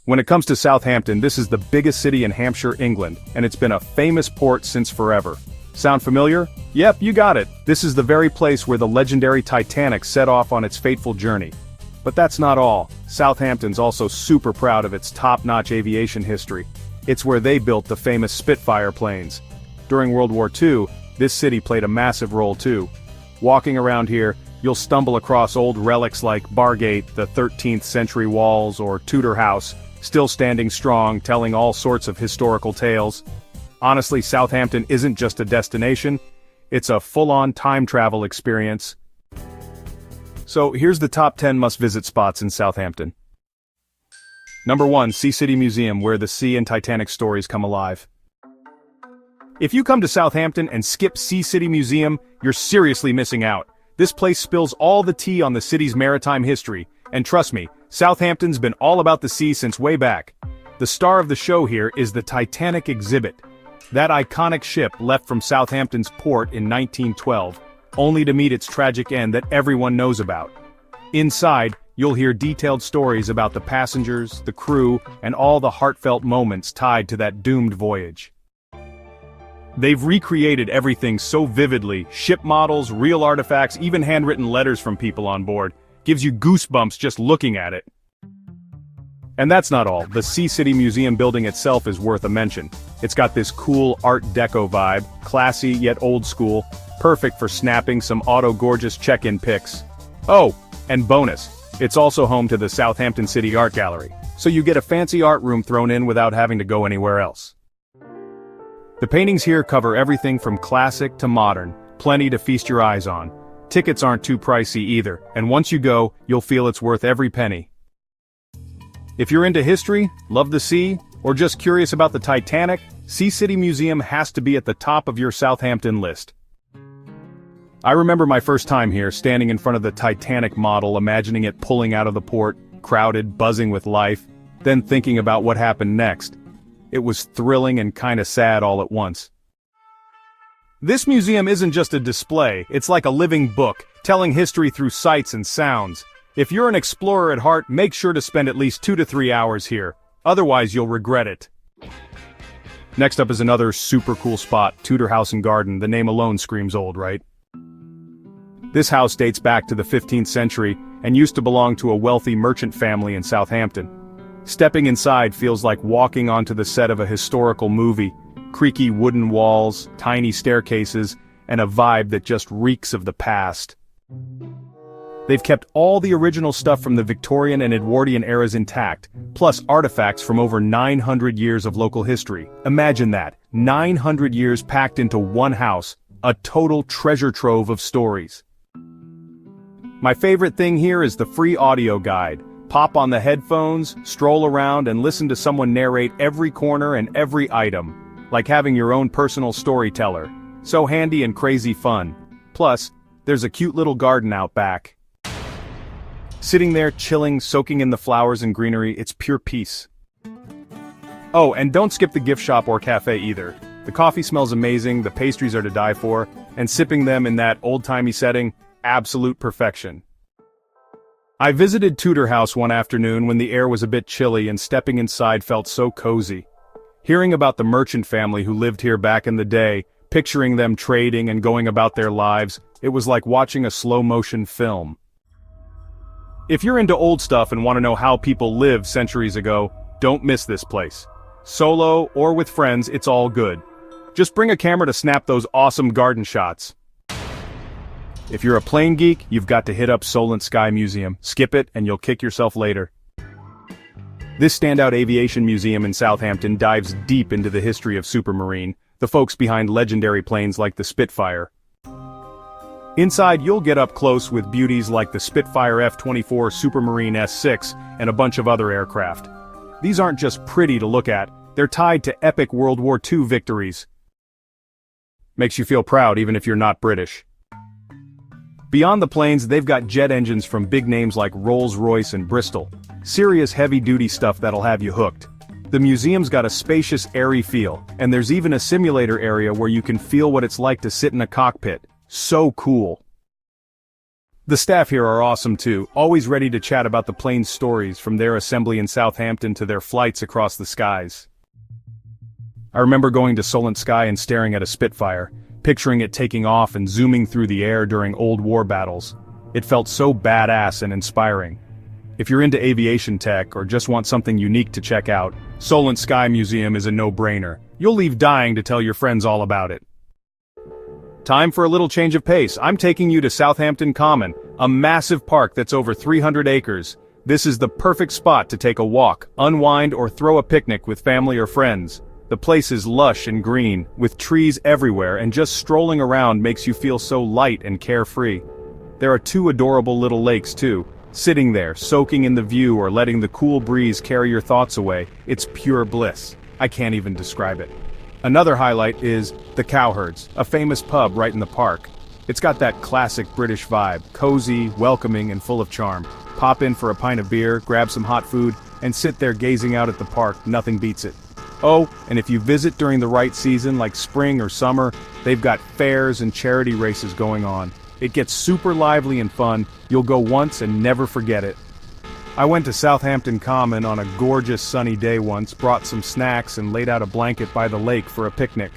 When it comes to Southampton, this is the biggest city in Hampshire, England, and it's been a famous port since forever. Sound familiar? Yep, you got it. This is the very place where the legendary Titanic set off on its fateful journey. But that's not all. Southampton's also super proud of its top-notch aviation history. It's where they built the famous Spitfire planes. During World War II, this city played a massive role too. Walking around here, you'll stumble across old relics like Bargate, the 13th century walls, or Tudor House, still standing strong, telling all sorts of historical tales. Honestly, Southampton isn't just a destination, it's a full-on time travel experience. So here's the top 10 must-visit spots in Southampton. Number 1, Sea City Museum, where the sea and Titanic stories come alive. If you come to Southampton and skip Sea City Museum, you're seriously missing out. This place spills all the tea on the city's maritime history, and trust me, Southampton's been all about the sea since way back. The star of the show here is the Titanic exhibit. That iconic ship left from Southampton's port in 1912, only to meet its tragic end that everyone knows about. Inside, you'll hear detailed stories about the passengers, the crew, and all the heartfelt moments tied to that doomed voyage. They've recreated everything so vividly, ship models, real artifacts, even handwritten letters from people on board. Gives you goosebumps just looking at it. And that's not all. The Sea City Museum building itself is worth a mention. It's got this cool Art Deco vibe, classy yet old school, perfect for snapping some auto-gorgeous check-in pics. Oh, and bonus, it's also home to the Southampton City Art Gallery, so you get a fancy art room thrown in without having to go anywhere else. The paintings here cover everything from classic to modern, plenty to feast your eyes on. Tickets aren't too pricey either, and once you go, you'll feel it's worth every penny. If you're into history, love the sea, or just curious about the Titanic, Sea City Museum has to be at the top of your Southampton list. I remember my first time here, standing in front of the Titanic model, imagining it pulling out of the port, crowded, buzzing with life, then thinking about what happened next. It was thrilling and kinda sad all at once. This museum isn't just a display, it's like a living book, telling history through sights and sounds. If you're an explorer at heart, make sure to spend at least 2 to 3 hours here, otherwise you'll regret it. Next up is another super cool spot, Tudor House and Garden. The name alone screams old, right? This house dates back to the 15th century and used to belong to a wealthy merchant family in Southampton. Stepping inside feels like walking onto the set of a historical movie. Creaky wooden walls, tiny staircases, and a vibe that just reeks of the past. They've kept all the original stuff from the Victorian and Edwardian eras intact, plus artifacts from over 900 years of local history. Imagine that, 900 years packed into one house, a total treasure trove of stories. My favorite thing here is the free audio guide. Pop on the headphones, stroll around, and listen to someone narrate every corner and every item. Like having your own personal storyteller. So handy and crazy fun. Plus, there's a cute little garden out back. Sitting there chilling, soaking in the flowers and greenery, it's pure peace. Oh, and don't skip the gift shop or cafe either. The coffee smells amazing, the pastries are to die for, and sipping them in that old-timey setting, absolute perfection. I visited Tudor House one afternoon when the air was a bit chilly and stepping inside felt so cozy. Hearing about the merchant family who lived here back in the day, picturing them trading and going about their lives, it was like watching a slow-motion film. If you're into old stuff and want to know how people lived centuries ago, don't miss this place. Solo or with friends, it's all good. Just bring a camera to snap those awesome garden shots. If you're a plane geek, you've got to hit up Solent Sky Museum. Skip it and you'll kick yourself later. This standout aviation museum in Southampton dives deep into the history of Supermarine, the folks behind legendary planes like the Spitfire. Inside, you'll get up close with beauties like the Spitfire F-24 Supermarine S6 and a bunch of other aircraft. These aren't just pretty to look at, they're tied to epic World War II victories. Makes you feel proud even if you're not British. Beyond the planes, they've got jet engines from big names like Rolls-Royce and Bristol. Serious heavy-duty stuff that'll have you hooked. The museum's got a spacious, airy feel, and there's even a simulator area where you can feel what it's like to sit in a cockpit. So cool. The staff here are awesome too, always ready to chat about the plane's stories from their assembly in Southampton to their flights across the skies. I remember going to Solent Sky and staring at a Spitfire, picturing it taking off and zooming through the air during old war battles. It felt so badass and inspiring. If you're into aviation tech or just want something unique to check out, Solent Sky Museum is a no-brainer. You'll leave dying to tell your friends all about it. Time for a little change of pace. I'm taking you to Southampton Common, a massive park that's over 300 acres. This is the perfect spot to take a walk, unwind, or throw a picnic with family or friends. The place is lush and green, with trees everywhere, and just strolling around makes you feel so light and carefree. There are two adorable little lakes too. Sitting there, soaking in the view or letting the cool breeze carry your thoughts away, it's pure bliss. I can't even describe it. Another highlight is the Cowherds, a famous pub right in the park. It's got that classic British vibe, cozy, welcoming, and full of charm. Pop in for a pint of beer, grab some hot food, and sit there gazing out at the park. Nothing beats it. Oh, and if you visit during the right season like spring or summer, they've got fairs and charity races going on. It gets super lively and fun. You'll go once and never forget it. I went to Southampton Common on a gorgeous sunny day once, brought some snacks and laid out a blanket by the lake for a picnic.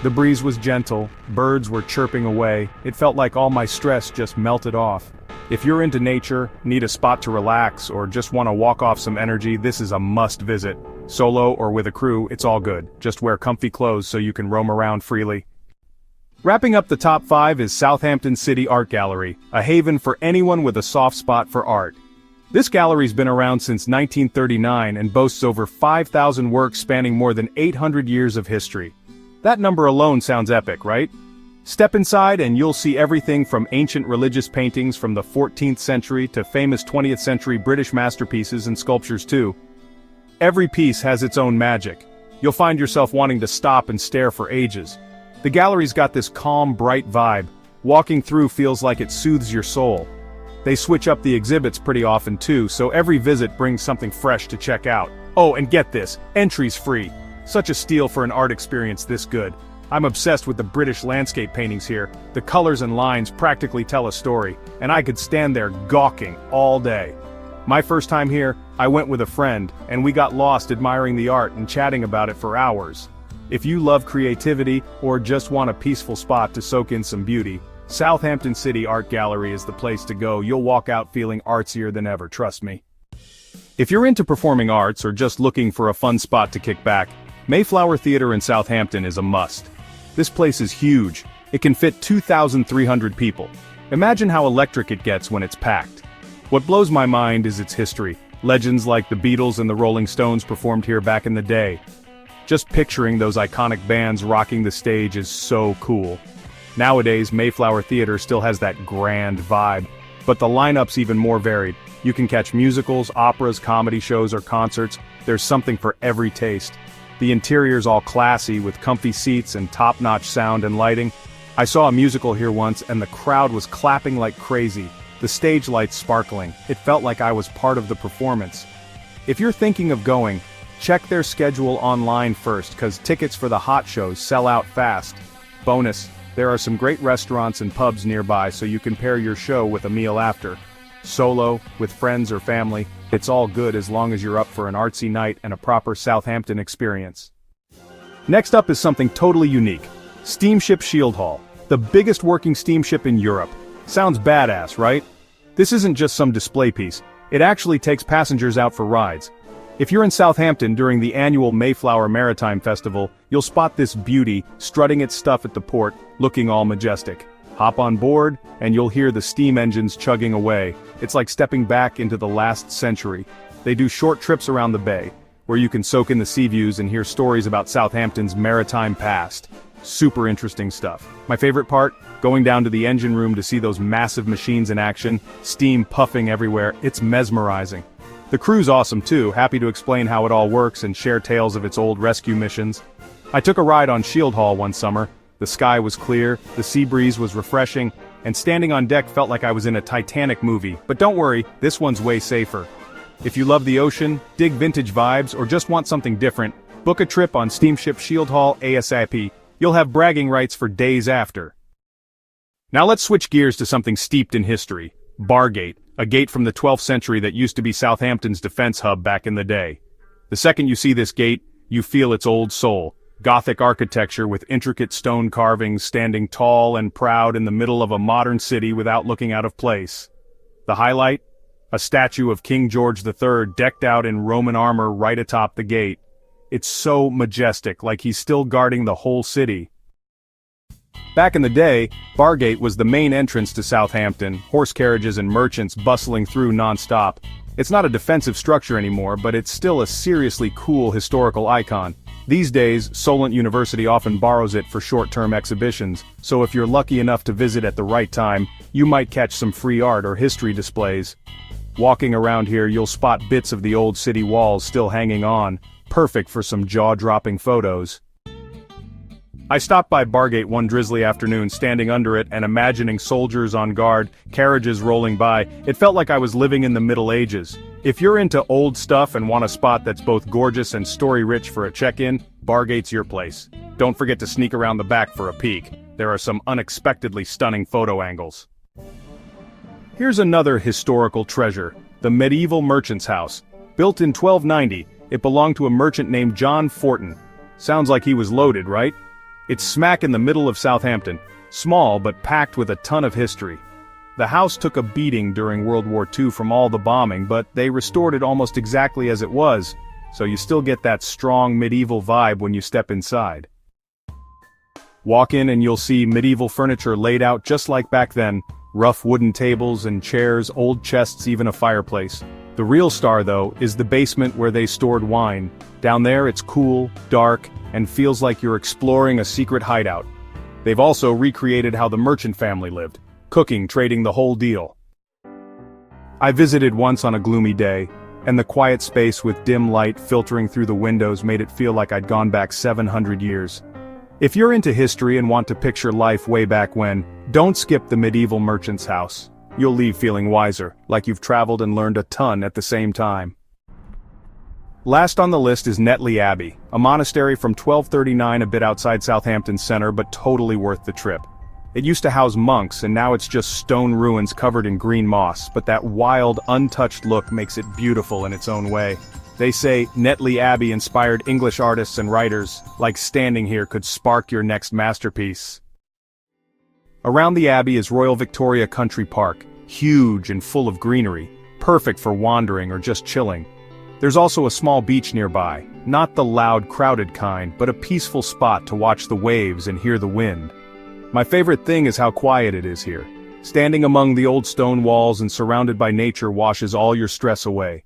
The breeze was gentle, birds were chirping away, it felt like all my stress just melted off. If you're into nature, need a spot to relax, or just want to walk off some energy, this is a must visit. Solo or with a crew, it's all good. Just wear comfy clothes so you can roam around freely. Wrapping up the top 5 is Southampton City Art Gallery, a haven for anyone with a soft spot for art. This gallery's been around since 1939 and boasts over 5,000 works spanning more than 800 years of history. That number alone sounds epic, right? Step inside and you'll see everything from ancient religious paintings from the 14th century to famous 20th century British masterpieces and sculptures too. Every piece has its own magic. You'll find yourself wanting to stop and stare for ages. The gallery's got this calm, bright vibe. Walking through feels like it soothes your soul. They switch up the exhibits pretty often too, so every visit brings something fresh to check out. Oh, and get this, entry's free. Such a steal for an art experience this good. I'm obsessed with the British landscape paintings here. The colors and lines practically tell a story, and I could stand there gawking all day. My first time here, I went with a friend, and we got lost admiring the art and chatting about it for hours. If you love creativity, or just want a peaceful spot to soak in some beauty, Southampton City Art Gallery is the place to go. You'll walk out feeling artsier than ever, trust me. If you're into performing arts or just looking for a fun spot to kick back, Mayflower Theatre in Southampton is a must. This place is huge. It can fit 2,300 people. Imagine how electric it gets when it's packed. What blows my mind is its history. Legends like the Beatles and the Rolling Stones performed here back in the day. Just picturing those iconic bands rocking the stage is so cool. Nowadays, Mayflower Theatre still has that grand vibe, but the lineup's even more varied. You can catch musicals, operas, comedy shows, or concerts. There's something for every taste. The interior's all classy with comfy seats and top-notch sound and lighting. I saw a musical here once and the crowd was clapping like crazy, the stage lights sparkling. It felt like I was part of the performance. If you're thinking of going, check their schedule online first, cause tickets for the hot shows sell out fast. Bonus, there are some great restaurants and pubs nearby so you can pair your show with a meal after. Solo, with friends or family, it's all good as long as you're up for an artsy night and a proper Southampton experience. Next up is something totally unique. Steamship Shield Hall, the biggest working steamship in Europe. Sounds badass, right? This isn't just some display piece. It actually takes passengers out for rides. If you're in Southampton during the annual Mayflower Maritime Festival, you'll spot this beauty strutting its stuff at the port, looking all majestic. Hop on board, and you'll hear the steam engines chugging away. It's like stepping back into the last century. They do short trips around the bay, where you can soak in the sea views and hear stories about Southampton's maritime past. Super interesting stuff. My favorite part? Going down to the engine room to see those massive machines in action, steam puffing everywhere. It's mesmerizing. The crew's awesome too, happy to explain how it all works and share tales of its old rescue missions. I took a ride on Shield Hall one summer. The sky was clear, the sea breeze was refreshing, and standing on deck felt like I was in a Titanic movie. But don't worry, this one's way safer. If you love the ocean, dig vintage vibes, or just want something different, book a trip on Steamship Shield Hall ASAP. You'll have bragging rights for days after. Now let's switch gears to something steeped in history. Bargate, a gate from the 12th century that used to be Southampton's defense hub back in the day. The second you see this gate, you feel its old soul. Gothic architecture with intricate stone carvings standing tall and proud in the middle of a modern city without looking out of place. The highlight? A statue of King George III decked out in Roman armor right atop the gate. It's so majestic, like he's still guarding the whole city. Back in the day, Bargate was the main entrance to Southampton, horse carriages and merchants bustling through non-stop. It's not a defensive structure anymore, but it's still a seriously cool historical icon. These days, Solent University often borrows it for short-term exhibitions, so if you're lucky enough to visit at the right time, you might catch some free art or history displays. Walking around here, you'll spot bits of the old city walls still hanging on, perfect for some jaw-dropping photos. I stopped by Bargate one drizzly afternoon, standing under it and imagining soldiers on guard, carriages rolling by. It felt like I was living in the Middle Ages. If you're into old stuff and want a spot that's both gorgeous and story-rich for a check-in, Bargate's your place. Don't forget to sneak around the back for a peek. There are some unexpectedly stunning photo angles. Here's another historical treasure, the medieval merchant's house. Built in 1290, it belonged to a merchant named John Fortin. Sounds like he was loaded, right? It's smack in the middle of Southampton, small but packed with a ton of history. The house took a beating during World War II from all the bombing, but they restored it almost exactly as it was, so you still get that strong medieval vibe when you step inside. Walk in and you'll see medieval furniture laid out just like back then, rough wooden tables and chairs, old chests, even a fireplace. The real star, though, is the basement where they stored wine. Down there it's cool, dark, and feels like you're exploring a secret hideout. They've also recreated how the merchant family lived, cooking, trading, the whole deal. I visited once on a gloomy day, and the quiet space with dim light filtering through the windows made it feel like I'd gone back 700 years. If you're into history and want to picture life way back when, don't skip the medieval merchant's house. You'll leave feeling wiser, like you've traveled and learned a ton at the same time. Last on the list is Netley Abbey, a monastery from 1239 a bit outside Southampton Centre but totally worth the trip. It used to house monks and now it's just stone ruins covered in green moss, but that wild, untouched look makes it beautiful in its own way. They say Netley Abbey inspired English artists and writers, like standing here could spark your next masterpiece. Around the abbey is Royal Victoria Country Park, huge and full of greenery, perfect for wandering or just chilling. There's also a small beach nearby, not the loud, crowded kind, but a peaceful spot to watch the waves and hear the wind. My favorite thing is how quiet it is here. Standing among the old stone walls and surrounded by nature washes all your stress away.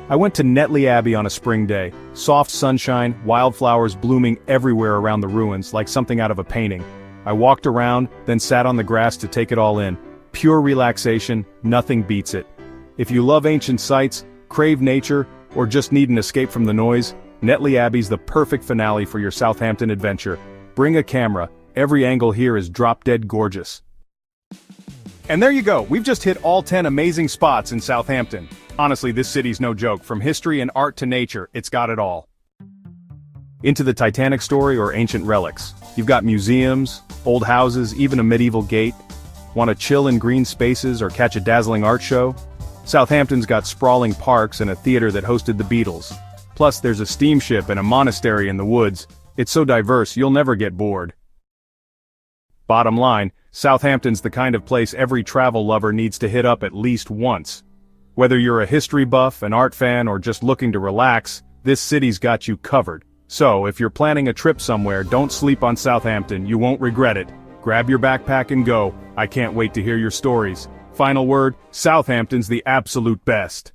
I went to Netley Abbey on a spring day, soft sunshine, wildflowers blooming everywhere around the ruins like something out of a painting. I walked around, then sat on the grass to take it all in. Pure relaxation, nothing beats it. If you love ancient sites, crave nature, or just need an escape from the noise, Netley Abbey's the perfect finale for your Southampton adventure. Bring a camera, every angle here is drop-dead gorgeous. And there you go, we've just hit all 10 amazing spots in Southampton. Honestly, this city's no joke, from history and art to nature, it's got it all. Into the Titanic story or ancient relics. You've got museums, old houses, even a medieval gate. Want to chill in green spaces or catch a dazzling art show? Southampton's got sprawling parks and a theater that hosted the Beatles. Plus there's a steamship and a monastery in the woods. It's so diverse you'll never get bored. Bottom line, Southampton's the kind of place every travel lover needs to hit up at least once. Whether you're a history buff, an art fan, or just looking to relax, this city's got you covered. So, if you're planning a trip somewhere, don't sleep on Southampton, you won't regret it. Grab your backpack and go. I can't wait to hear your stories. Final word, Southampton's the absolute best.